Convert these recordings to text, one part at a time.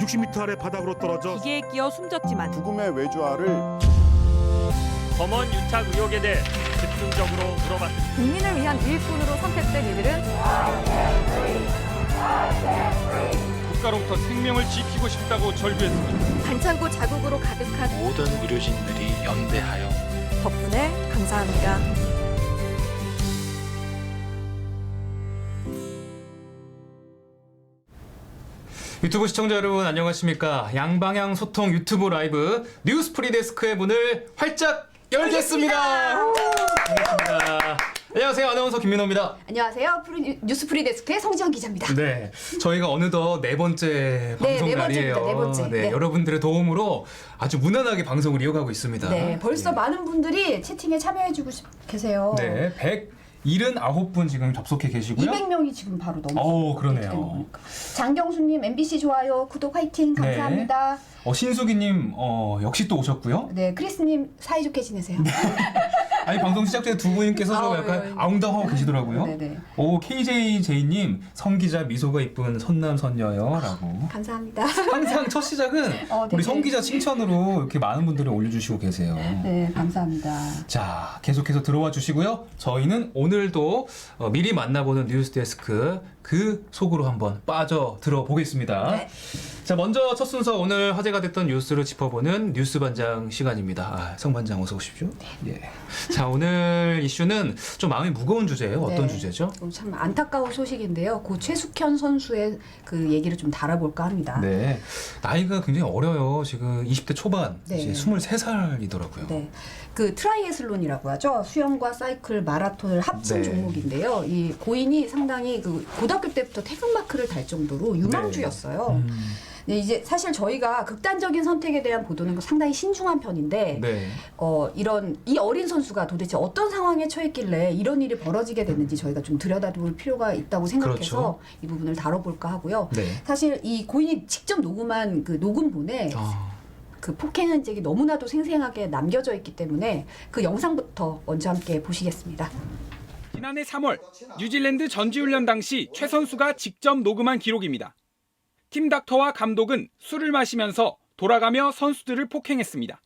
60m 아래 바닥으로 떨어져 기계에 끼어 숨졌지만 죽음의 외주화를 검언 유착 의혹에 대해 집중적으로 물어봤습니다. 국민을 위한 일꾼으로 선택된 이들은 국가로부터 생명을 지키고 싶다고 절규했습니다. 반창고 자국으로 가득한 모든 의료진들이 연대하여 덕분에 감사합니다. 유튜브 시청자 여러분 안녕하십니까. 양방향 소통 유튜브 라이브 뉴스 프리데스크의 문을 활짝 열겠습니다. 반갑습니다. 안녕하세요. 아나운서 김민호입니다. 안녕하세요. 뉴스 프리데스크의 성지현 기자입니다. 네, 저희가 어느덧 네 번째 방송 네 날이에요. 번째입니다. 네 번째. 네, 네. 여러분들의 도움으로 아주 무난하게 방송을 이어가고 있습니다. 네, 벌써 많은 분들이 채팅에 참여해주고 계세요. 네, 179분 지금 접속해 계시고요. 200명이 지금 바로 오, 넘었어요. 그러네요. 장경수님 MBC 좋아요, 구독 화이팅 감사합니다. 신수기님 역시 또 오셨고요. 네, 크리스님 사이좋게 지내세요. 아니 방송 시작 전에 두 분께서 좀 약간 아웅다웅하고 계시더라고요. 네네. 오 KJJ님 성기자 미소가 이쁜 선남선녀요라고. 감사합니다. 항상 첫 시작은 우리 되게- 성기자 칭찬으로 이렇게 많은 분들이 올려주시고 계세요. 네, 감사합니다. 자 계속해서 들어와 주시고요. 저희는 오늘도 미리 만나보는 뉴스데스크 그 속으로 한번 빠져 들어보겠습니다. 네. 자 먼저 첫 순서 오늘 화제가 됐던 뉴스를 짚어보는 뉴스 반장 시간입니다. 성 반장 어서 오십시오. 예. 자 오늘 이슈는 좀 마음이 무거운 주제예요. 어떤 네. 주제죠? 참 안타까운 소식인데요. 고 최숙현 선수의 그 얘기를 좀 다뤄볼까 합니다. 네. 나이가 굉장히 어려요. 지금 20대 초반, 네. 이제 23살이더라고요. 네, 그 트라이애슬론이라고 하죠. 수영과 사이클, 마라톤을 합친 네. 종목인데요. 이 고인이 상당히 그 고등학교 때부터 태극마크를 달 정도로 유망주였어요. 네, 이제 사실 저희가 극단적인 선택에 대한 보도는 상당히 신중한 편인데 네. 이런 이 어린 선수가 도대체 어떤 상황에 처했길래 이런 일이 벌어지게 됐는지 저희가 좀 들여다볼 필요가 있다고 생각해서 그렇죠. 이 부분을 다뤄볼까 하고요. 네. 사실 이 고인이 직접 녹음한 그 녹음본에 그 폭행 흔적이 너무나도 생생하게 남겨져 있기 때문에 그 영상부터 먼저 함께 보시겠습니다. 지난해 3월 뉴질랜드 전지훈련 당시 최 선수가 직접 녹음한 기록입니다. 팀 닥터와 감독은 술을 마시면서 돌아가며 선수들을 폭행했습니다.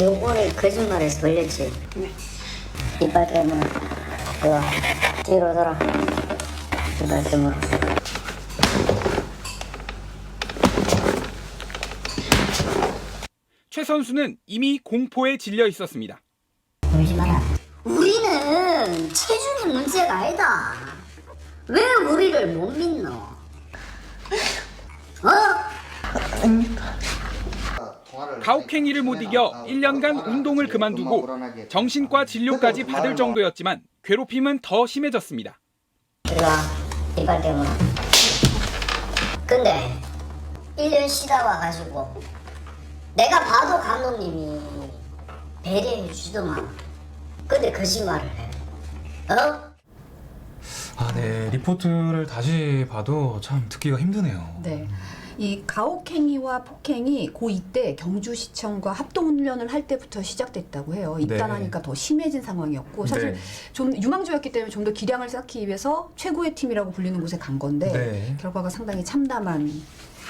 요거를 거짓말해서 걸렸지. 이빨 때문에 그거 뒤로 돌아. 이빨 때문에. 최 선수는 이미 공포에 질려 있었습니다. 울지 마라. 우리는 체중이 문제가 아니다. 왜 우리를 못 믿노? 가혹행위를 못 이겨 1년간 운동을 그만두고 정신과 진료까지 받을 정도였지만 괴롭힘은 더 심해졌습니다. 들어와. 이빨 때문에. 근데 1년 쉬다 와가지고 내가 봐도 감독님이 배려해 주더만. 근데 거짓말을 해. 네. 리포트를 다시 봐도 참 듣기가 힘드네요. 네. 이 가혹행위와 폭행이 고2 때 경주시청과 합동훈련을 할 때부터 시작됐다고 해요. 입단하니까 더 심해진 상황이었고 사실 네. 좀 유망주였기 때문에 좀 더 기량을 쌓기 위해서 최고의 팀이라고 불리는 곳에 간 건데 네. 결과가 상당히 참담한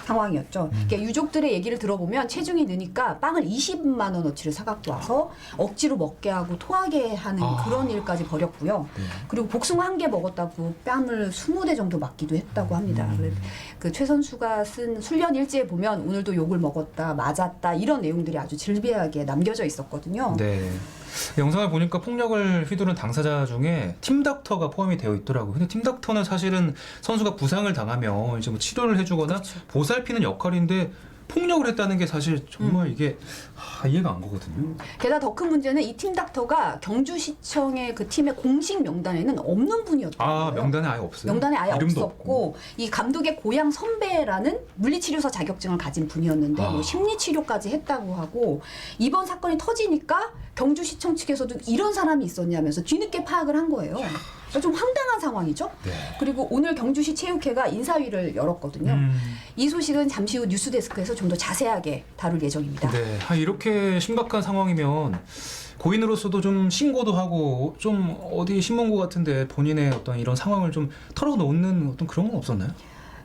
상황이었죠. 그러니까 유족들의 얘기를 들어보면 체중이 느니까 빵을 20만 원어치를 사갖고 와서 억지로 먹게 하고 토하게 하는 그런 일까지 벌였고요. 네. 그리고 복숭아 한 개 먹었다고 뺨을 20대 정도 맞기도 했다고 합니다. 그 최 선수가 쓴 훈련 일지에 보면 오늘도 욕을 먹었다, 맞았다 이런 내용들이 아주 질비하게 남겨져 있었거든요. 네. 영상을 보니까 폭력을 휘두른 당사자 중에 팀닥터가 포함이 되어 있더라고요. 근데 팀닥터는 사실은 선수가 부상을 당하면 이제 뭐 치료를 해주거나 그렇죠. 보살피는 역할인데 폭력을 했다는 게 사실 정말 이게 이해가 안 가거든요. 게다가 더 큰 문제는 이 팀 닥터가 경주시청의 그 팀의 공식 명단에는 없는 분이었던 거예요. 명단에 아예 없어요? 명단에 아예 이름도 없었고 이 감독의 고향 선배라는 물리치료사 자격증을 가진 분이었는데 뭐 심리치료까지 했다고 하고 이번 사건이 터지니까 경주시청 측에서도 이런 사람이 있었냐면서 뒤늦게 파악을 한 거예요. 그러니까 좀 황당한 상황이죠. 네. 그리고 오늘 경주시 체육회가 인사위를 열었거든요. 이 소식은 잠시 후 뉴스데스크에서 좀 더 자세하게 다룰 예정입니다. 네. 이렇게 심각한 상황이면 고인으로서도 좀 신고도 하고 좀 어디 신문고 같은데 본인의 어떤 이런 상황을 좀 털어놓는 어떤 그런 건 없었나요?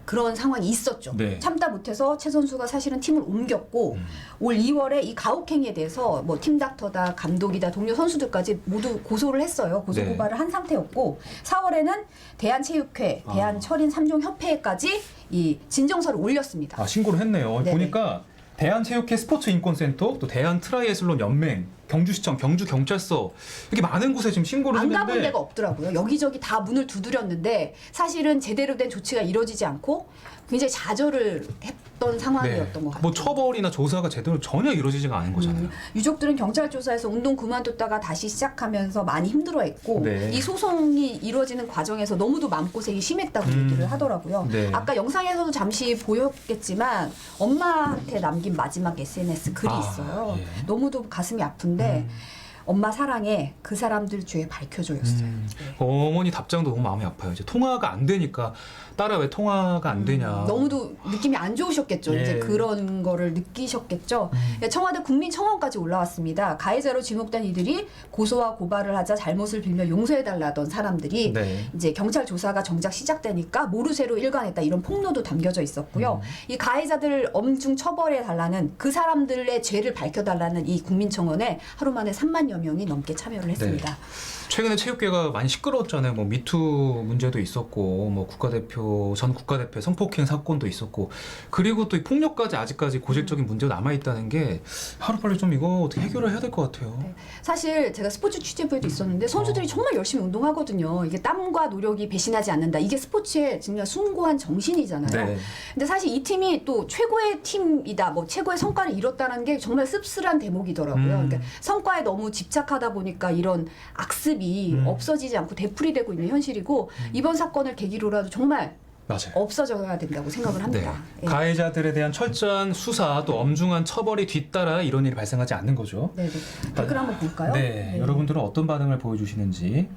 그런 상황이 있었죠. 네. 참다 못해서 최 선수가 사실은 팀을 옮겼고 올 2월에 이 가혹행위에 대해서 뭐 팀닥터다, 감독이다, 동료 선수들까지 모두 고소를 했어요. 고소 네. 고발을 한 상태였고 4월에는 대한체육회, 대한철인 3종 협회까지 이 진정서를 올렸습니다. 아, 신고를 했네요. 네네. 보니까 대한체육회 스포츠인권센터, 또 대한트라이애슬론 연맹, 경주시청, 경주경찰서 이렇게 많은 곳에 지금 신고를 안 했는데 가본 데가 없더라고요. 여기저기 다 문을 두드렸는데 사실은 제대로 된 조치가 이루어지지 않고 굉장히 좌절을 했던 상황이었던 것 같아요. 뭐 처벌이나 조사가 제대로 전혀 이루어지지가 않은 거잖아요. 유족들은 경찰 조사에서 운동 그만뒀다가 다시 시작하면서 많이 힘들어했고 네. 이 소송이 이루어지는 과정에서 너무도 마음고생이 심했다고 얘기를 하더라고요. 네. 아까 영상에서도 잠시 보였겠지만 엄마한테 남긴 마지막 SNS 글이 아, 있어요. 예. 너무도 가슴이 아픈데 엄마 사랑해 그 사람들 죄 밝혀줘였어요. 네. 어머니 답장도 너무 마음이 아파요. 이제 통화가 안 되니까 딸아 왜 통화가 안 되냐. 너무도 느낌이 안 좋으셨겠죠. 예. 이제 그런 거를 느끼셨겠죠. 청와대 국민청원까지 올라왔습니다. 가해자로 지목된 이들이 고소와 고발을 하자 잘못을 빌며 용서해달라던 사람들이 네. 이제 경찰 조사가 정작 시작되니까 모르쇠로 일관했다 이런 폭로도 담겨져 있었고요. 이 가해자들 엄중 처벌해달라는 그 사람들의 죄를 밝혀달라는 이 국민청원에 하루 만에 3만여 명이 넘게 참여를 했습니다. 최근에 체육계가 많이 시끄러웠잖아요. 뭐 미투 문제도 있었고, 뭐 전 국가대표 성폭행 사건도 있었고, 그리고 또 이 폭력까지 아직까지 고질적인 문제가 남아 있다는 게 하루빨리 좀 이거 어떻게 해결을 해야 될 것 같아요. 네. 사실 제가 스포츠 취재부에도 있었는데 선수들이 정말 열심히 운동하거든요. 이게 땀과 노력이 배신하지 않는다. 이게 스포츠의 정말 숭고한 정신이잖아요. 네. 근데 사실 이 팀이 또 최고의 팀이다, 뭐 최고의 성과를 이뤘다는 게 정말 씁쓸한 대목이더라고요. 그러니까 성과에 너무 집착하다 보니까 이런 악습이 없어지지 않고 되풀이되고 있는 현실이고 이번 사건을 계기로라도 정말 맞아요. 없어져야 된다고 생각을 합니다. 네. 예. 가해자들에 대한 철저한 수사 또 엄중한 처벌이 뒤따라 이런 일이 발생하지 않는 거죠. 네네. 댓글 한번 볼까요? 네, 여러분들은 어떤 반응을 보여주시는지.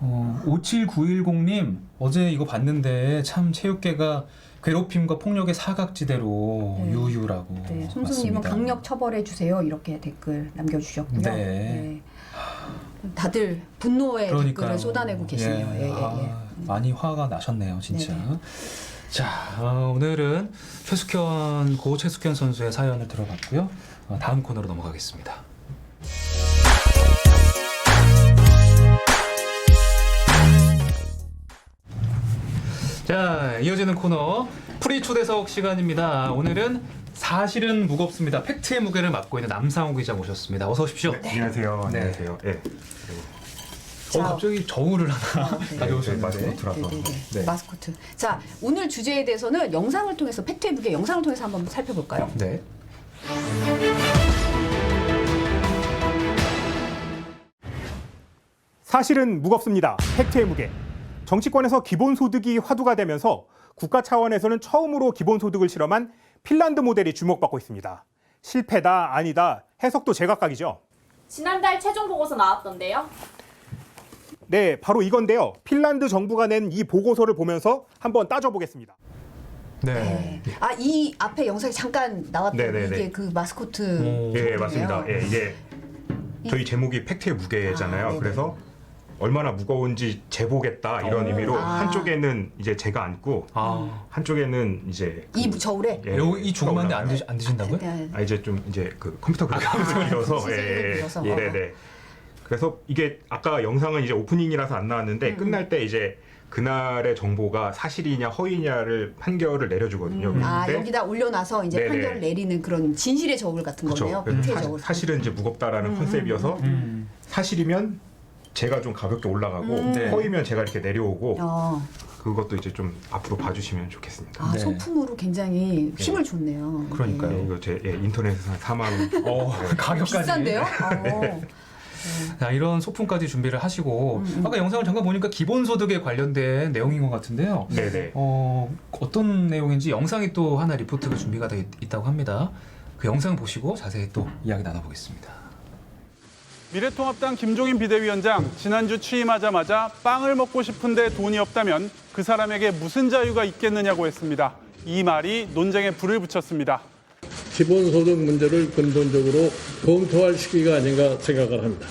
57910님 어제 이거 봤는데 참 체육계가 괴롭힘과 폭력의 사각지대로 네. 유유라고. 네, 손수님은 맞습니다. 강력 처벌해 주세요 이렇게 댓글 남겨주셨고요. 네. 네. 다들 분노의 그러니까요. 댓글을 쏟아내고 계시네요. 예, 예, 예. 아, 많이 화가 나셨네요, 진짜. 네네. 자, 오늘은 고 최숙현 선수의 사연을 들어봤고요. 다음 코너로 넘어가겠습니다. 자, 이어지는 코너 프리 초대석 시간입니다. 오늘은 사실은 무겁습니다. 팩트의 무게를 맡고 있는 남상호 기자 모셨습니다. 어서 오십시오. 안녕하세요. 네. 안녕하세요. 예. 갑자기 저울을 하나 네. 가져오셨는데. 마스코트라서. 네네네. 네. 마스코트. 자, 오늘 주제에 대해서는 영상을 통해서 팩트의 무게 영상을 통해서 한번 살펴볼까요? 네. 사실은 무겁습니다. 팩트의 무게. 정치권에서 기본소득이 화두가 되면서 국가 차원에서는 처음으로 기본소득을 실험한 핀란드 모델이 주목받고 있습니다. 실패다, 아니다, 해석도 제각각이죠. 지난달 최종 보고서 나왔던데요. 네, 바로 이건데요. 핀란드 정부가 낸 이 보고서를 보면서 한번 따져보겠습니다. 네. 아, 이 앞에 영상이 잠깐 나왔던 네네네. 이게 그 마스코트. 예, 정보인데요. 맞습니다. 예, 이게 저희 제목이 팩트의 무게잖아요. 네네. 그래서 얼마나 무거운지 재보겠다 이런 의미로 한쪽에는 이제 제가 앉고 한쪽에는 이제 이 저울에. 예, 이 조그만데 올라가요. 안 드신다고요? 네. 이제 좀 이제 그 컴퓨터 그래서 시스템을 빌려서. 네네. 그래서 이게 아까 영상은 이제 오프닝이라서 안 나왔는데 끝날 때 이제 그날의 정보가 사실이냐 허위냐를 판결을 내려주거든요. 아, 근데 여기다 올려놔서 이제 네네. 판결을 내리는 그런 진실의 저울 같은 거네요. 그래서 팩트의 저울. 사실은 이제 무겁다라는 컨셉이어서 사실이면 제가 좀 가볍게 올라가고 네. 허위면 제가 이렇게 내려오고 그 그것도 이제 좀 앞으로 봐주시면 좋겠습니다. 아, 네. 소품으로 굉장히 힘을 줬네요. 그러니까요. 예, 이거 제 인터넷에서 한 4만 원. 가격까지. 비싼데요? 자, 이런 소품까지 준비를 하시고 아까 영상을 잠깐 보니까 기본소득에 관련된 내용인 것 같은데요. 네네. 어떤 내용인지 영상이 또 하나 리포트가 준비가 돼 있다고 합니다. 그 영상 보시고 자세히 또 이야기 나눠보겠습니다. 미래통합당 김종인 비대위원장 지난주 취임하자마자 빵을 먹고 싶은데 돈이 없다면 그 사람에게 무슨 자유가 있겠느냐고 했습니다. 이 말이 논쟁에 불을 붙였습니다. 기본소득 문제를 근본적으로 검토할 시기가 아닌가 생각을 합니다.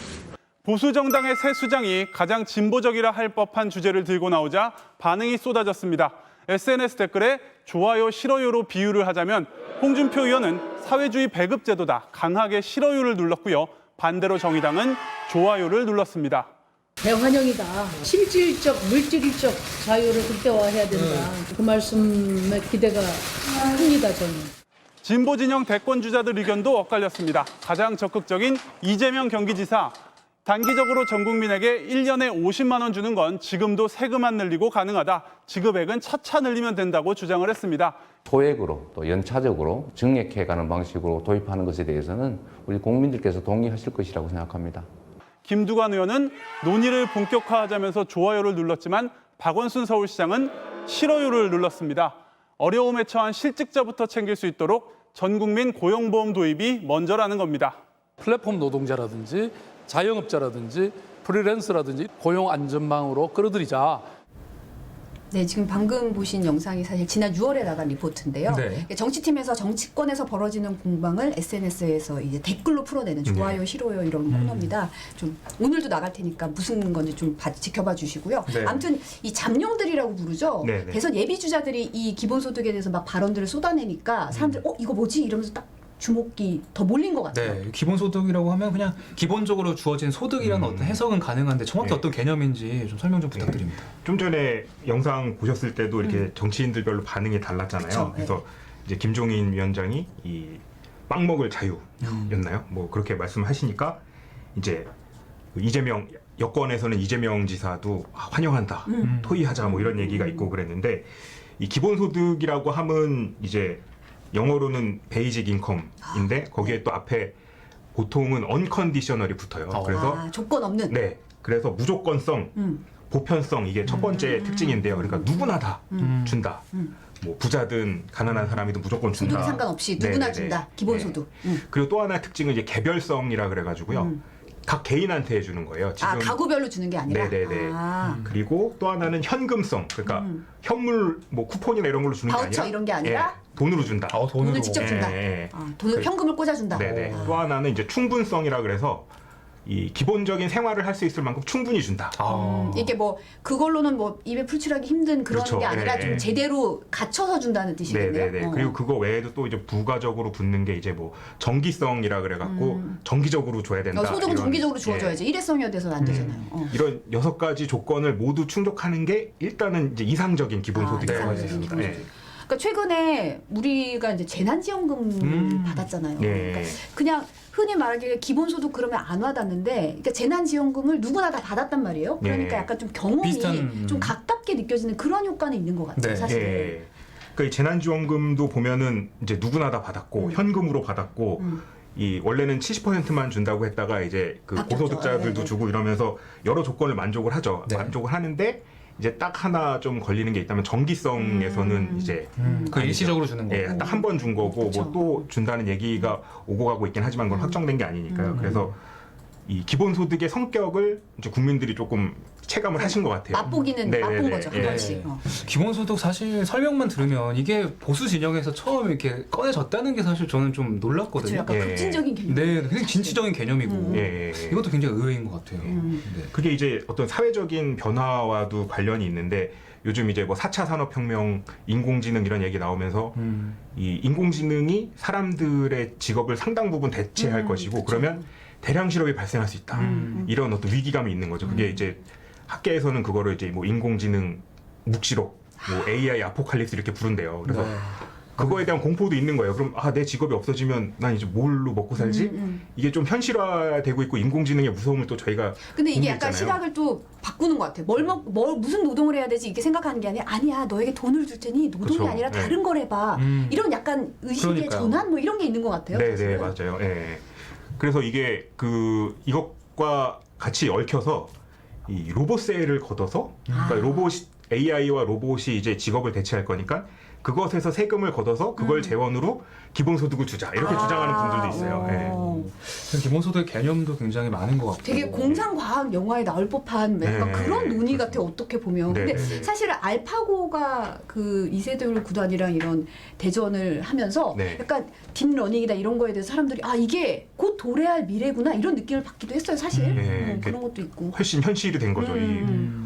보수 정당의 새 수장이 가장 진보적이라 할 법한 주제를 들고 나오자 반응이 쏟아졌습니다. SNS 댓글에 좋아요, 싫어요로 비유를 하자면 홍준표 의원은 사회주의 배급제도다 강하게 싫어요를 눌렀고요. 반대로 정의당은 좋아요를 눌렀습니다. 대환영이다. 실질적, 물질적 자유를 극대화해야 된다. 그 말씀에 기대가 큽니다, 저는. 진보 진영 대권 주자들 의견도 엇갈렸습니다. 가장 적극적인 이재명 경기지사. 단기적으로 전 국민에게 1년에 50만 원 주는 건 지금도 세금만 늘리고 가능하다. 지급액은 차차 늘리면 된다고 주장을 했습니다. 소액으로 또 연차적으로 증액해가는 방식으로 도입하는 것에 대해서는 우리 국민들께서 동의하실 것이라고 생각합니다. 김두관 의원은 논의를 본격화하자면서 좋아요를 눌렀지만 박원순 서울시장은 싫어요를 눌렀습니다. 어려움에 처한 실직자부터 챙길 수 있도록 전 국민 고용보험 도입이 먼저라는 겁니다. 플랫폼 노동자라든지 자영업자라든지 프리랜서라든지 고용 안전망으로 끌어들이자. 네, 지금 방금 보신 영상이 사실 지난 6월에 나간 리포트인데요. 네. 정치팀에서 정치권에서 벌어지는 공방을 SNS에서 이제 댓글로 풀어내는 좋아요, 싫어요 이런 코너입니다. 좀 오늘도 나갈 테니까 무슨 건지 좀 지켜봐 주시고요. 네. 아무튼 이 잠룡들이라고 부르죠. 네, 네. 대선 예비 주자들이 이 기본소득에 대해서 막 발언들을 쏟아내니까 사람들 이거 뭐지 이러면서 딱 주목이 더 몰린 것 같아요. 네, 기본소득이라고 하면 그냥 기본적으로 주어진 소득이라는 어떤 해석은 가능한데 정확히 네. 어떤 개념인지 좀 설명 좀 부탁드립니다. 좀 전에 영상 보셨을 때도 이렇게 정치인들별로 반응이 달랐잖아요. 그쵸, 그래서 이제 김종인 위원장이 이 빵 먹을 자유였나요? 뭐 그렇게 말씀하시니까 이제 이재명 여권에서는 이재명 지사도 환영한다, 토의하자 뭐 이런 얘기가 있고 그랬는데 이 기본소득이라고 하면 이제 영어로는 베이직 인컴인데 거기에 또 앞에 보통은 언컨디셔널이 붙어요. 그래서 조건 없는. 네, 그래서 무조건성, 보편성 이게 첫 번째 특징인데요. 그러니까 누구나 다 준다. 뭐 부자든 가난한 사람이든 무조건 준다. 소득이 상관없이 누구나 네네네. 준다. 기본소득. 그리고 또 하나의 특징은 이제 개별성이라 그래가지고요. 각 개인한테 해주는 거예요. 지금 가구별로 주는 게 아니라. 네네네. 그리고 또 하나는 현금성. 그러니까 현물 뭐 쿠폰이나 이런 걸로 주는 게 바우처 아니라 이런 게 아니라 돈으로 준다. 돈을 직접 준다. 돈을 현금을 꽂아준다. 네네. 또 하나는 이제 충분성이라 그래서 이 기본적인 생활을 할 수 있을 만큼 충분히 준다. 이게 뭐 그걸로는 뭐 입에 풀칠하기 힘든 그런 그렇죠. 게 아니라 좀 제대로 갖춰서 준다는 뜻이겠네요. 네네네. 그리고 그거 외에도 또 이제 부가적으로 붙는 게 이제 뭐 정기성이라 그래갖고 정기적으로 줘야 된다. 소득은 이런, 정기적으로 주어져야지. 일회성이어서는 안 되잖아요. 이런 6가지 조건을 모두 충족하는 게 일단은 이제 이상적인 기본소득이라고 할 수 있습니다. 네. 그러니까 최근에 우리가 이제 재난지원금 받았잖아요. 네. 그러니까 그냥 흔히 말하기에 기본소득 그러면 안 와닿는데, 그러니까 재난지원금을 누구나 다 받았단 말이에요. 그러니까 네. 약간 좀 경험이 비슷한, 좀 가깝게 느껴지는 그런 효과는 있는 것 같아요. 네. 사실. 네. 그러니까 이 재난지원금도 보면은 이제 누구나 다 받았고 현금으로 받았고 이 원래는 70%만 준다고 했다가 이제 그 바뀌었죠. 고소득자들도 네. 주고 이러면서 여러 조건을 만족을 하죠. 네. 만족을 하는데 이제 딱 하나 좀 걸리는 게 있다면 정기성에서는 이제 그 일시적으로 주는 거고. 예, 딱 한 번 준 거고 그쵸. 뭐 또 준다는 얘기가 오고 가고 있긴 하지만 그건 확정된 게 아니니까요. 그래서 이 기본소득의 성격을 이제 국민들이 조금 체감을 하신 것 같아요. 맛보기는 네네네. 맛본 거죠. 한 예. 번씩. 기본소득 사실 설명만 들으면 이게 보수 진영에서 처음 이렇게 꺼내졌다는 게 사실 저는 좀 그렇죠. 놀랐거든요. 약간 예. 급진적인 개념. 네, 굉장히 진취적인 개념이고 예. 이것도 굉장히 의외인 것 같아요. 네. 그게 이제 어떤 사회적인 변화와도 관련이 있는데 요즘 이제 뭐 4차 산업혁명, 인공지능 이런 얘기 나오면서 이 인공지능이 사람들의 직업을 상당 부분 대체할 것이고 그러면 대량 실업이 발생할 수 있다. 이런 어떤 위기감이 있는 거죠. 그게 이제 학계에서는 그거를 이제 뭐 인공지능 묵시록, 뭐 AI 아포칼립스 이렇게 부른대요. 그래서 그거에 대한 공포도 있는 거예요. 그럼 내 직업이 없어지면 난 이제 뭘로 먹고 살지? 이게 좀 현실화되고 있고 인공지능의 무서움을 또 저희가 근데 이게 약간 공유했잖아요. 시각을 또 바꾸는 것 같아요. 무슨 노동을 해야 되지 이렇게 생각하는 게 아니야 너에게 돈을 줄 테니 노동이 그쵸. 아니라 네. 다른 걸 해봐. 이런 약간 의식의 그러니까요. 전환 뭐 이런 게 있는 것 같아요. 네, 사실은. 네, 맞아요. 예. 그래서 이게 이것과 같이 얽혀서 이 로봇세를 걷어서 그러니까 AI와 로봇이 이제 직업을 대체할 거니까 그것에서 세금을 걷어서 그걸 재원으로 기본소득을 주자 이렇게 주장하는 분들도 있어요. 예. 기본소득 개념도 굉장히 많은 것 같고. 되게 공상과학 영화에 나올 법한 약간 그런 논의 같아요. 어떻게 보면. 근데 사실은 알파고가 그 이세돌 구단이랑 이런 대전을 하면서 약간 딥러닝이다 이런 거에 대해서 사람들이 아 이게 곧 도래할 미래구나 이런 느낌을 받기도 했어요. 사실 그런 것도 있고. 훨씬 현실이 된 거죠.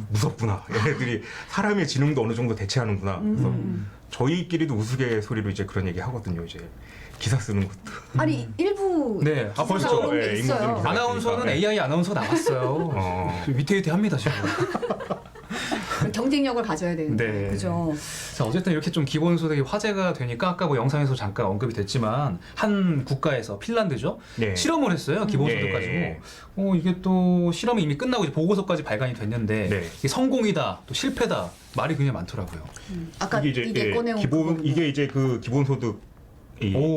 무섭구나. 얘네들이 사람의 지능도 어느 정도 대체하는구나. 그래서 저희끼리도 우스갯소리로 이제 그런 얘기 하거든요. 이제 기사 쓰는 것도. 아니 일부 네, 벌써 그런 게 있어요. 아나운서는 AI 아나운서 나왔어요. 위태위태합니다 지금. 경쟁력을 가져야 되는데, 네. 그죠? 자, 어쨌든 이렇게 좀 기본소득이 화제가 되니까 아까 뭐 영상에서 잠깐 언급이 됐지만 한 국가에서 핀란드죠 실험을 했어요 기본소득 가지고. 이게 또 실험이 이미 끝나고 이제 보고서까지 발간이 됐는데 이게 성공이다 또 실패다 말이 굉장히 많더라고요. 아까 이게 꺼내온 이게 이제 그 기본소득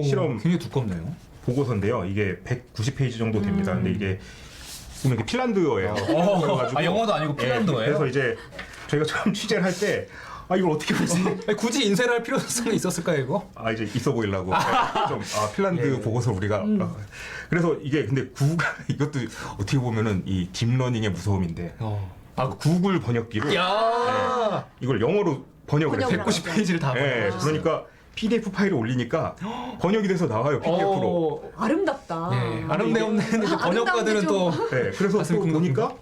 실험 굉장히 두껍네요. 보고서인데요. 이게 190페이지 정도 됩니다. 근데 이게 보면 이게 핀란드어예요. 아, 영어도 아니고 핀란드어예요? 그래서 이제 저희가 처음 취재를 할 때 이걸 어떻게 보지? 굳이 인쇄를 할 필요성이 있었을까요, 이거? 이제 있어 보이려고 좀 핀란드 보고서 우리가 그래서 이게 근데 이것도 어떻게 보면은 이 딥러닝의 무서움인데 구글 번역기로 이걸 영어로 번역을 했어요. 190페이지를 다 번역하셨어요. 그러니까 PDF 파일을 올리니까 번역이 돼서 나와요 PDF로. 아름답다. 아름다운데 번역가들은 또 그래서 또 보니까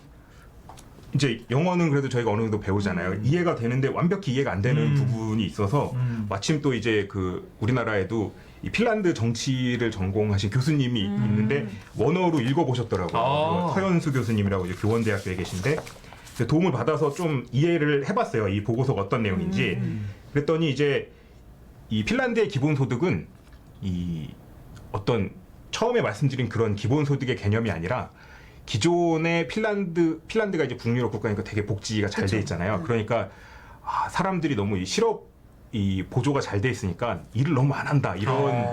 이제 영어는 그래도 저희가 어느 정도 배우잖아요. 이해가 되는데 완벽히 이해가 안 되는 부분이 있어서 마침 또 이제 그 우리나라에도 이 핀란드 정치를 전공하신 교수님이 있는데 원어로 읽어보셨더라고요. 서현수 교수님이라고 이제 교원대학교에 계신데 도움을 받아서 좀 이해를 해봤어요. 이 보고서가 어떤 내용인지. 그랬더니 이제 이 핀란드의 기본소득은 이 어떤 처음에 말씀드린 그런 기본소득의 개념이 아니라 기존의 핀란드가 이제 북유럽 국가니까 되게 복지가 잘 돼 있잖아요. 그러니까 사람들이 너무 이 실업 이 보조가 잘 돼 있으니까 일을 너무 안 한다 이런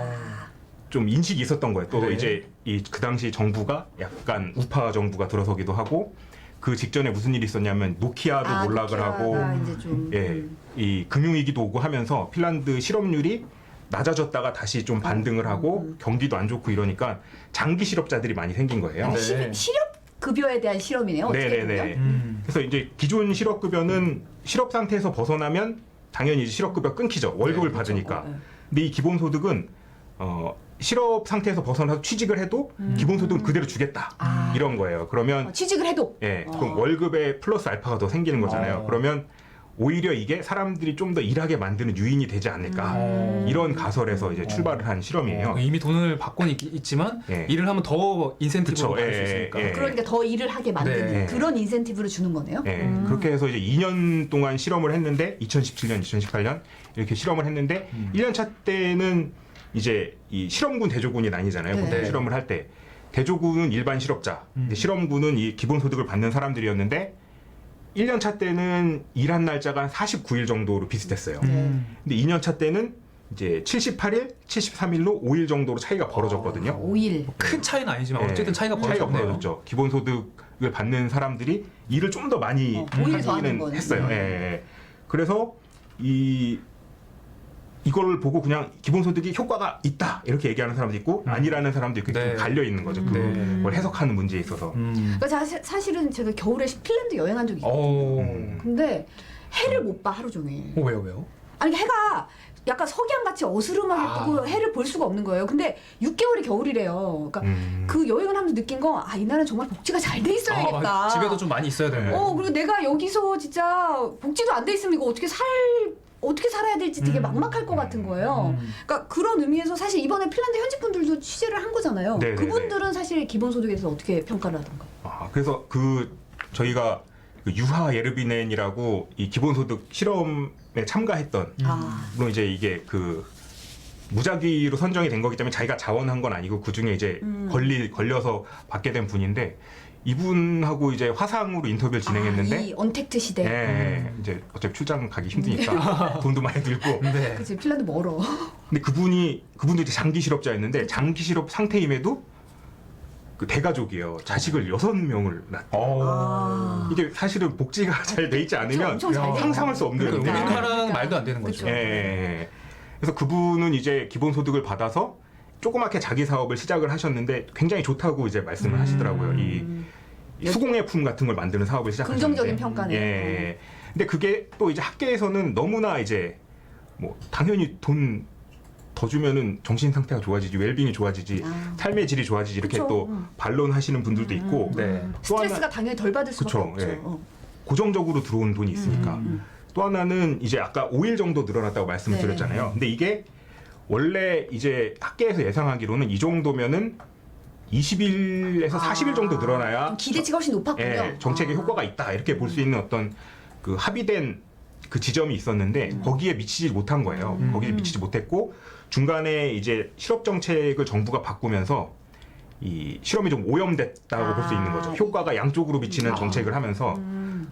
좀 인식이 있었던 거예요. 또 이제 그 당시 정부가 약간 우파 정부가 들어서기도 하고 그 직전에 무슨 일이 있었냐면 노키아도 몰락을 하고 이제 좀, 이 금융위기도 오고 하면서 핀란드 실업률이 낮아졌다가 다시 좀 반등을 하고 경기도 안 좋고 이러니까 장기 실업자들이 많이 생긴 거예요. 실업급여에 대한 실험이네요. 어떻게 보면. 그래서 이제 기존 실업급여는 실업 상태에서 벗어나면 당연히 이제 실업급여 끊기죠. 월급을 받으니까. 근데 이 기본소득은 실업 상태에서 벗어나서 취직을 해도 기본소득은 그대로 주겠다. 이런 거예요. 그러면 취직을 해도? 그럼 월급에 플러스 알파가 더 생기는 거잖아요. 그러면 오히려 이게 사람들이 좀 더 일하게 만드는 유인이 되지 않을까 이런 가설에서 이제 출발을 한 실험이에요. 이미 돈을 받고는 있지만 일을 하면 더 인센티브를 받을 수 있으니까. 그러니까 더 일을 하게 만드는 그런 인센티브를 주는 거네요. 그렇게 해서 이제 2년 동안 실험을 했는데 2017년, 2018년 이렇게 실험을 했는데 1년차 때는 이제 이 실험군, 대조군이 나뉘잖아요. 보통 실험을 할 때 대조군은 일반 실업자, 실험군은 이 기본소득을 받는 사람들이었는데 1년차 때는 일한 날짜가 한 49일 정도로 비슷했어요. 근데 2년차 때는 이제 78일, 73일로 5일 정도로 차이가 벌어졌거든요. 5일. 큰 차이는 아니지만 어쨌든 차이가 벌어졌죠. 기본소득을 받는 사람들이 일을 좀 더 많이 하기는 했어요. 그래서 이걸 보고 그냥 기본소득이 효과가 있다 이렇게 얘기하는 사람도 있고 아니라는 사람도 있고 좀 갈려 있는 거죠. 그걸 해석하는 문제에 있어서. 그러니까 사실은 제가 겨울에 핀란드 여행한 적이 있거든요. 근데 해를 못 봐 하루 종일. 왜요? 아니 해가 약간 석양같이 어스름하게 뜨고 해를 볼 수가 없는 거예요. 근데 6개월이 겨울이래요. 그러니까 그 여행을 하면서 느낀 건 이 나라는 정말 복지가 잘 돼 있어야겠다. 집에도 좀 많이 있어야 되고. 그리고 내가 여기서 진짜 복지도 안 돼 있으면 이거 어떻게 살아야 될지 되게 막막할 것 같은 거예요. 그러니까 그런 의미에서 사실 이번에 핀란드 현지 분들도 취재를 한 거잖아요. 그분들은 사실 기본소득에 대해서 어떻게 평가를 하던가요? 그래서 저희가 유하 예르비넨이라고 이 기본소득 실험에 참가했던 물론 이제 이게 무작위로 선정이 된 거기 때문에 자기가 자원한 건 아니고 그 중에 이제 걸려서 받게 된 분인데 이분하고 이제 화상으로 인터뷰를 진행했는데 이 언택트 시대. 이제 어차피 출장 가기 힘드니까 돈도 많이 들고. 그치 핀란드 멀어. 근데 그분도 이제 장기 실업자였는데 장기 실업 상태임에도 그 대가족이에요. 자식을 6명을 낳았대요. 이게 사실은 복지가 잘 돼 있지 않으면 엄청 잘 상상할 수 없는 우리나라랑 말도 안 되는 거죠. 예. 그래서 그분은 이제 기본소득을 받아서 조그맣게 자기 사업을 시작을 하셨는데 굉장히 좋다고 이제 말씀을 하시더라고요. 이 수공예품 같은 걸 만드는 사업을 시작하셨는데. 긍정적인 평가네요. 예. 근데 그게 또 이제 학계에서는 너무나 이제 뭐 당연히 돈 더 주면은 정신 상태가 좋아지지, 웰빙이 좋아지지, 삶의 질이 좋아지지 이렇게 그쵸. 또 반론하시는 분들도 있고. 또 스트레스가 당연히 덜 받을 수밖에 그쵸, 없죠. 예. 고정적으로 들어오는 돈이 있으니까. 또 하나는 이제 아까 5일 정도 늘어났다고 말씀을 네. 드렸잖아요. 근데 이게 원래 이제 학계에서 예상하기로는 이 정도면은 20일에서 40일 정도 늘어나야 좀 기대치가 훨씬 높았군요. 예, 정책에 효과가 있다 이렇게 볼 수 있는 어떤 그 합의된 그 지점이 있었는데 거기에 미치지 못한 거예요. 거기에 미치지 못했고 중간에 이제 실업 정책을 정부가 바꾸면서 이 실험이 좀 오염됐다고 볼 수 있는 거죠. 효과가 양쪽으로 미치는 정책을 하면서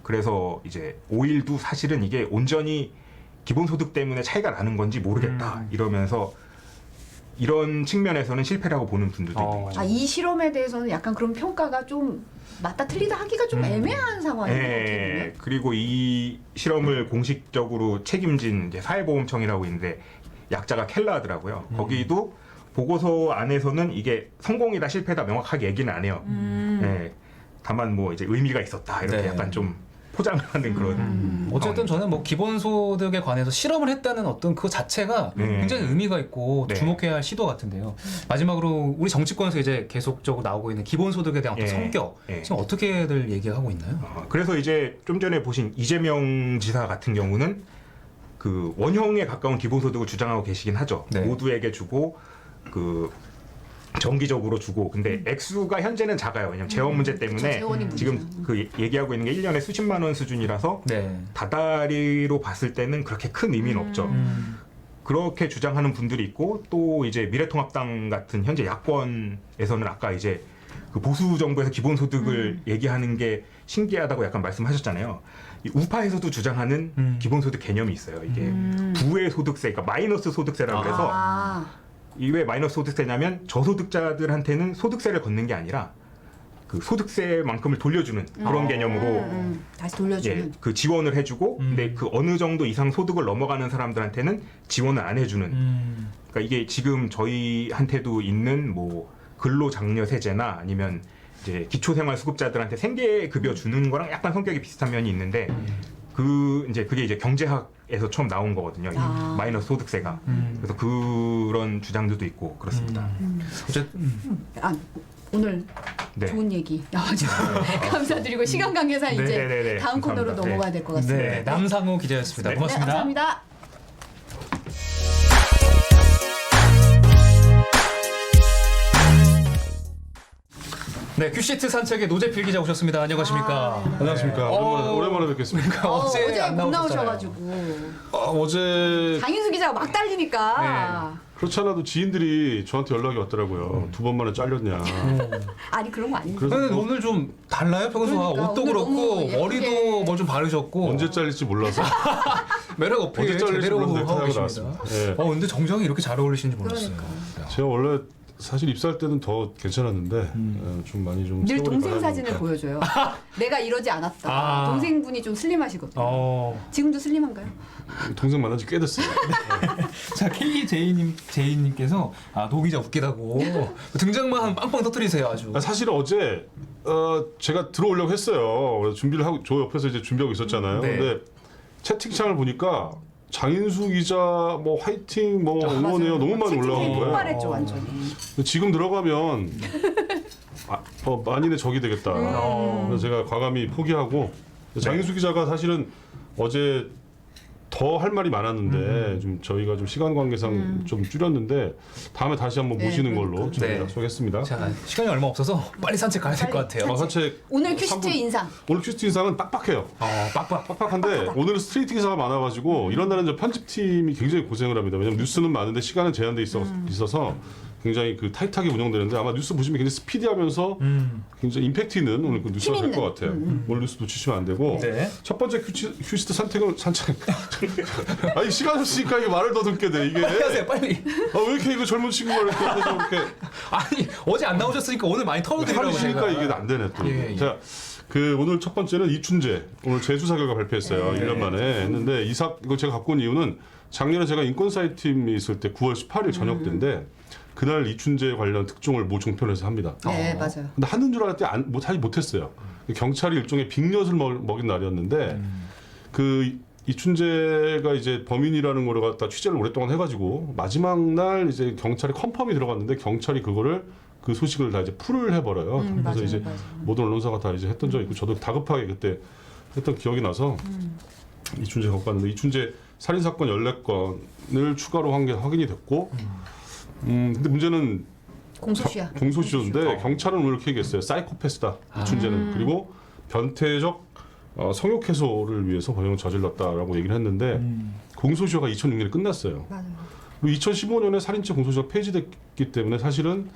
그래서 이제 5일도 사실은 이게 온전히 기본소득 때문에 차이가 나는 건지 모르겠다 이러면서 이런 측면에서는 실패라고 보는 분들도 있는 거죠. 이 실험에 대해서는 약간 그런 평가가 좀 맞다 틀리다 하기가 좀 애매한 상황이에요. 예, 그리고 이 실험을 공식적으로 책임진 이제 사회보험청이라고 있는데 약자가 켈라더라고요. 거기도 보고서 안에서는 이게 성공이다 실패다 명확하게 얘기는 안 해요. 예, 다만 뭐 이제 의미가 있었다 이렇게 네. 약간 좀 포장을 하는 그런. 어쨌든 저는 뭐 기본소득에 관해서 실험을 했다는 어떤 그 자체가 굉장히 의미가 있고 네. 주목해야 할 시도 같은데요. 마지막으로 우리 정치권에서 이제 계속적으로 나오고 있는 기본소득에 대한 어떤 성격 지금 어떻게들 얘기하고 있나요? 그래서 이제 좀 전에 보신 이재명 지사 같은 경우는 그 원형에 가까운 기본소득을 주장하고 계시긴 하죠. 모두에게 주고 그 정기적으로 주고 근데 액수가 현재는 작아요. 왜냐면 재원 문제 때문에 지금 그 얘기하고 있는 게 1년에 수십만 원 수준이라서 다달이로 봤을 때는 그렇게 큰 의미는 없죠. 그렇게 주장하는 분들이 있고 또 이제 미래통합당 같은 현재 야권에서는 아까 이제 그 보수 정부에서 기본소득을 얘기하는 게 신기하다고 약간 말씀하셨잖아요. 이 우파에서도 주장하는 기본소득 개념이 있어요. 이게 부의 소득세, 그러니까 마이너스 소득세라고 그래서 이 왜 마이너스 소득세냐면 저소득자들한테는 소득세를 걷는 게 아니라 그 소득세만큼을 돌려주는 그런 개념으로 다시 돌려주는. 그 지원을 해주고 근데 그 어느 정도 이상 소득을 넘어가는 사람들한테는 지원을 안 해주는. 그러니까 이게 지금 저희한테도 있는 뭐 근로장려세제나 아니면 이제 기초생활수급자들한테 생계급여 주는 거랑 약간 성격이 비슷한 면이 있는데 그 이제 그게 이제 경제학에서 처음 나온 거거든요. 이 마이너스 소득세가. 그래서 그런 주장들도 있고 그렇습니다. 오늘 네. 좋은 얘기 나와주셔서 감사드리고 시간 관계상 이제 네네네. 다음 코너로 감사합니다. 넘어가야 될 것 같습니다. 네, 남상우 기자였습니다. 네. 고맙습니다. 네, 감사합니다. 네, 큐시트 산책의 노재필 기자 오셨습니다. 안녕하십니까? 안녕하십니까. 오랜만에 뵙겠습니다. 어제 안 못 나오셨잖아요. 나오셔가지고 어제 장인수 기자가 막 달리니까 그렇지 않아도 지인들이 저한테 연락이 왔더라고요. 2번 만에 잘렸냐. 아니 그런 거 아닙니다. 근데 오늘 좀 달라요 평소와 그러니까, 옷도 오늘 그렇고 너무 예쁘게. 머리도 뭐 좀 바르셨고 언제 잘릴지 몰라서. 매력 어필 언제 잘릴지 제대로 몰라서 하고 넥타이하고 계십니다. 나왔습니다. 네. 근데 정장이 이렇게 잘 어울리시는지 몰랐어요. 제가 원래 사실 입사할 때는 더 괜찮았는데 좀 많이 좀 늘 세월이 동생 가다 사진을 보니까. 보여줘요. 내가 이러지 않았다. 아. 동생분이 좀 슬림하시거든요. 지금도 슬림한가요? 동생 만난 지 꽤 됐어요. 자, 제이님께서 노 기자 웃기다고 등장만 하면 빵빵 터뜨리세요 아주. 사실 어제 제가 들어오려고 했어요. 그래서 준비를 하고 저 옆에서 이제 준비하고 있었잖아요. 네. 근데 채팅창을 보니까 장인수 기자 뭐 화이팅 뭐 응원해요 너무 많이 올라온 거예요. 폭발했죠 완전히. 지금 들어가면 만인의 적이 되겠다. 그래서 제가 과감히 포기하고 장인수 기자가 사실은 어제 더 할 말이 많았는데 좀 저희가 좀 시간 관계상 좀 줄였는데 다음에 다시 한번 네, 모시는 걸로 그러니까. 저희 네. 약속했습니다. 자, 시간이 얼마 없어서 빨리 산책 가야 될 것 같아요. 산책 오늘 큐시트 인상. 오늘 큐시트 인상은 빡빡해요. 빡빡한데 오늘은 스트레이트 기사가 많아가지고 이런 날은 저 편집팀이 굉장히 고생을 합니다. 왜냐면 뉴스는 많은데 시간은 제한돼 있어서 굉장히 그 타이트하게 운영되는데 아마 뉴스 보시면 굉장히 스피디하면서 굉장히 임팩트 있는 오늘 그 뉴스가 될 것 같아요. 오늘 뉴스 놓치시면 안 되고 네. 첫 번째 큐시트 산책 아니 시간 없으니까 이게 말을 더 듣게 돼 이게. 빨리 하세요, 빨리. 왜 이렇게 이거 젊은 친구가 이렇게 아니 어제 안 나오셨으니까 오늘 많이 털어드리려고 하시니까 이게 안 되네 또. 예, 예. 자, 그 오늘 첫 번째는 이춘재 오늘 재수사 결과 발표했어요. 1년 만에 했는데 이거 제가 갖고 온 이유는 작년에 제가 인권사회 팀이 있을 때 9월 18일 저녁 때인데 그날 이춘재 관련 특종을 모 종편에서 합니다. 네, 맞아요. 근데 하는 줄 알았더니 사실 못했어요. 경찰이 일종의 빅엿을 먹인 날이었는데 그 이춘재가 이제 범인이라는 거를 갖다 취재를 오랫동안 해가지고 마지막 날 이제 경찰에 컨펌이 들어갔는데 경찰이 그거를 그 소식을 다 이제 풀을 해버려요. 그래서 맞아요, 이제 맞아요. 모든 언론사가 다 이제 했던 적이 있고 저도 다급하게 그때 했던 기억이 나서 이춘재 갖고 왔는데 이춘재 살인 사건 14건을 추가로 한 게 확인이 됐고. 근데 문제는 공소시효인데 경찰은 오늘 이렇게 얘기했어요. 사이코패스다 이춘재는. 그리고 변태적 성욕 해소를 위해서 범행을 저질렀다라고 얘기를 했는데 공소시효가 2006년에 끝났어요. 맞아요. 그리고 2015년에 살인죄 공소시효가 폐지됐기 때문에 사실은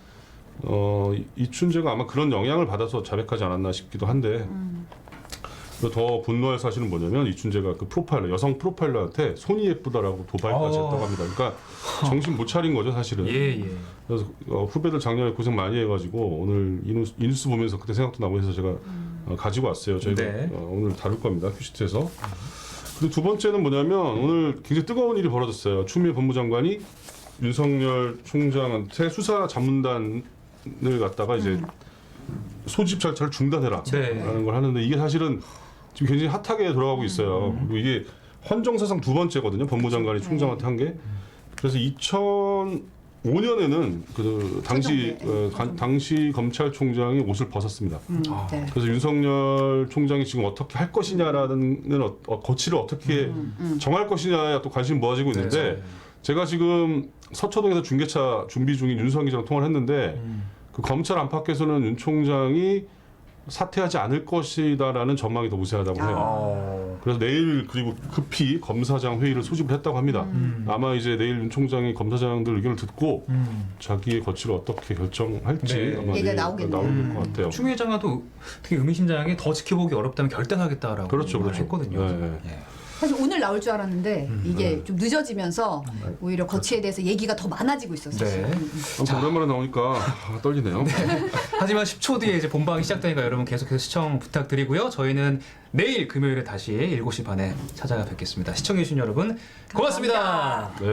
이춘재가 아마 그런 영향을 받아서 자백하지 않았나 싶기도 한데 더 분노할 사실은 뭐냐면 이춘재가 그 프로파일러 여성 프로파일러한테 손이 예쁘다라고 도발까지 했다고 합니다. 그러니까 정신 못 차린 거죠 사실은. 그래서 후배들 작년에 고생 많이 해가지고 오늘 이 뉴스 보면서 그때 생각도 나고 해서 제가 가지고 왔어요. 저희가 오늘 다룰 겁니다 큐시트에서. 그리고 두 번째는 뭐냐면 오늘 굉장히 뜨거운 일이 벌어졌어요. 추미애 법무장관이 윤석열 총장한테 수사 자문단을 갖다가 이제 소집 절차를 중단해라라는 걸 하는데 이게 사실은 지금 굉장히 핫하게 돌아가고 있어요. 그리고 이게 헌정사상 두 번째거든요. 법무장관이 총장한테 한 게. 그래서 2005년에는 그 당시 검찰총장이 옷을 벗었습니다. 그래서 윤석열 총장이 지금 어떻게 할 것이냐라는 거취를 어떻게 정할 것이냐에 또 관심이 모아지고 있는데 제가 지금 서초동에서 중계차 준비 중인 윤수환 기자랑 통화를 했는데 그 검찰 안팎에서는 윤 총장이 사퇴하지 않을 것이다라는 전망이 더 우세하다고 해요. 그래서 내일 그리고 급히 검사장 회의를 소집을 했다고 합니다. 아마 이제 내일 윤 총장이 검사장들 의견을 듣고 자기의 거취를 어떻게 결정할지 아마 내일 나올 것 같아요. 추미애 장관도 되게 의미심장하게 더 지켜보기 어렵다면 결단하겠다라고 그렇죠. 했거든요. 사실 오늘 나올 줄 알았는데 이게 좀 늦어지면서 오히려 거취에 대해서 얘기가 더 많아지고 있었어요. 오랜만에 나오니까 떨리네요. 하지만 10초 뒤에 이제 본방이 시작되니까 여러분 계속해서 시청 부탁드리고요. 저희는 내일 금요일에 다시 7시 반에 찾아뵙겠습니다. 시청해주신 여러분 고맙습니다. 네.